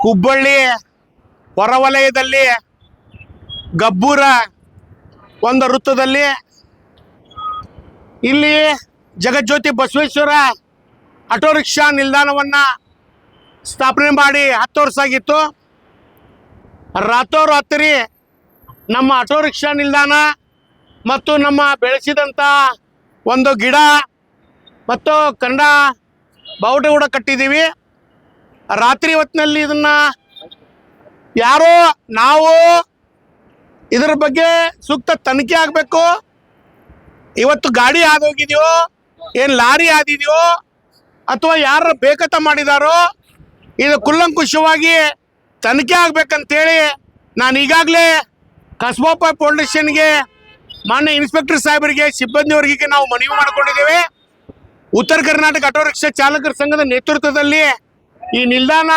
ಹುಬ್ಬಳ್ಳಿ ಹೊರವಲಯದಲ್ಲಿ ಗಬ್ಬೂರ ಒಂದು ವೃತ್ತದಲ್ಲಿ ಇಲ್ಲಿ ಜಗಜ್ಯೋತಿ ಬಸವೇಶ್ವರ ಆಟೋ ರಿಕ್ಷಾ ನಿಲ್ದಾಣವನ್ನು ಸ್ಥಾಪನೆ ಮಾಡಿ 10 ವರ್ಷ ಆಗಿತ್ತು. ರಾತ್ರೋರಾತ್ರಿ ನಮ್ಮ ಆಟೋ ರಿಕ್ಷಾ ನಿಲ್ದಾಣ ಮತ್ತು ನಮ್ಮ ಬೆಳೆಸಿದಂಥ ಒಂದು ಗಿಡ ಮತ್ತು ಕನ್ನಡ ಬಾವುಟ ಕೂಡ ಕಟ್ಟಿದ್ದೀವಿ. ರಾತ್ರಿ ಹೊತ್ತಿನಲ್ಲಿ ಇದನ್ನು ಯಾರೋ ನಾವು ಇದರ ಬಗ್ಗೆ ಸೂಕ್ತ ತನಿಖೆ ಆಗಬೇಕು. ಇವತ್ತು ಗಾಡಿ ಆದೋಗಿದೆಯೋ ಏನು ಲಾರಿ ಆದಿದೆಯೋ ಅಥವಾ ಯಾರು ಬೇಕತ್ತ ಮಾಡಿದಾರೋ ಇದು ಕುಲ್ಲಂಕುಷವಾಗಿ ತನಿಖೆ ಆಗ್ಬೇಕಂತೇಳಿ ನಾನು ಈಗಾಗಲೇ ಕಸ್ಬಾಪ ಪೊಲೀಸ್ ಸ್ಟೇಷನ್ಗೆ ಮಾನ್ಯ ಇನ್ಸ್ಪೆಕ್ಟರ್ ಸಾಹೇಬರಿಗೆ ಸಿಬ್ಬಂದಿಯವರಿಗೆ ನಾವು ಮನವಿ ಮಾಡಿಕೊಂಡಿದ್ದೇವೆ. ಉತ್ತರ ಕರ್ನಾಟಕ ಆಟೋ ರಿಕ್ಷಾ ಚಾಲಕರ ಸಂಘದ ನೇತೃತ್ವದಲ್ಲಿ ಈ ನಿಲ್ದಾಣ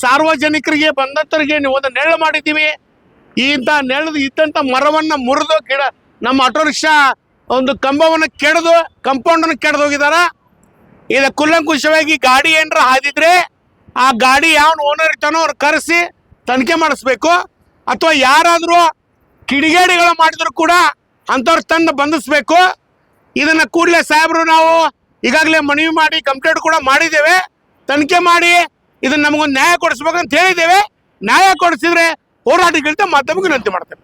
ಸಾರ್ವಜನಿಕರಿಗೆ ಬಂದಂತರಿಗೆ ಒಂದು ನೆರಳು ಮಾಡಿದ್ದೀವಿ. ಇದ್ದಂಥ ಮರವನ್ನು ಮುರಿದು ಗಿಡ ನಮ್ಮ ಆಟೋ ರಿಕ್ಷಾ ಒಂದು ಕಂಬವನ್ನು ಕೆಡೆದು ಕಂಪೌಂಡನ್ನು ಕೆಡೆದು ಹೋಗಿದ್ದಾರೆ. ಇದು ಕುಲ್ಲಂಕುಷವಾಗಿ ಗಾಡಿ ಏನರ ಹಾದಿದ್ರೆ ಆ ಗಾಡಿ ಯಾವ ಓನರ್ ಇರ್ತಾನೋ ಅವ್ರು ಕರೆಸಿ ತನಿಖೆ ಮಾಡಿಸ್ಬೇಕು. ಅಥವಾ ಯಾರಾದರೂ ಕಿಡಿಗೇಡಿಗಳು ಮಾಡಿದ್ರು ಕೂಡ ಅಂಥವ್ರು ತಂದು ಬಂಧಿಸ್ಬೇಕು. ಇದನ್ನು ಕೂಡಲೇ ಸಾಹೇಬರು ನಾವು ಈಗಾಗಲೇ ಮನವಿ ಮಾಡಿ ಕಂಪ್ಲೇಂಟ್ ಕೂಡ ಮಾಡಿದ್ದೇವೆ. ತನಿಖೆ ಮಾಡಿ ಇದನ್ನು ನಮಗೊಂದು ನ್ಯಾಯ ಕೊಡಿಸ್ಬೇಕಂತ ಹೇಳಿದ್ದೇವೆ. ನ್ಯಾಯ ಕೊಡಿಸಿದ್ರೆ ಹೋರಾಟಕ್ಕಿಂತ ಮಾಧ್ಯಮಕ್ಕೆ ವಿನಂತಿ ಮಾಡ್ತೇವೆ.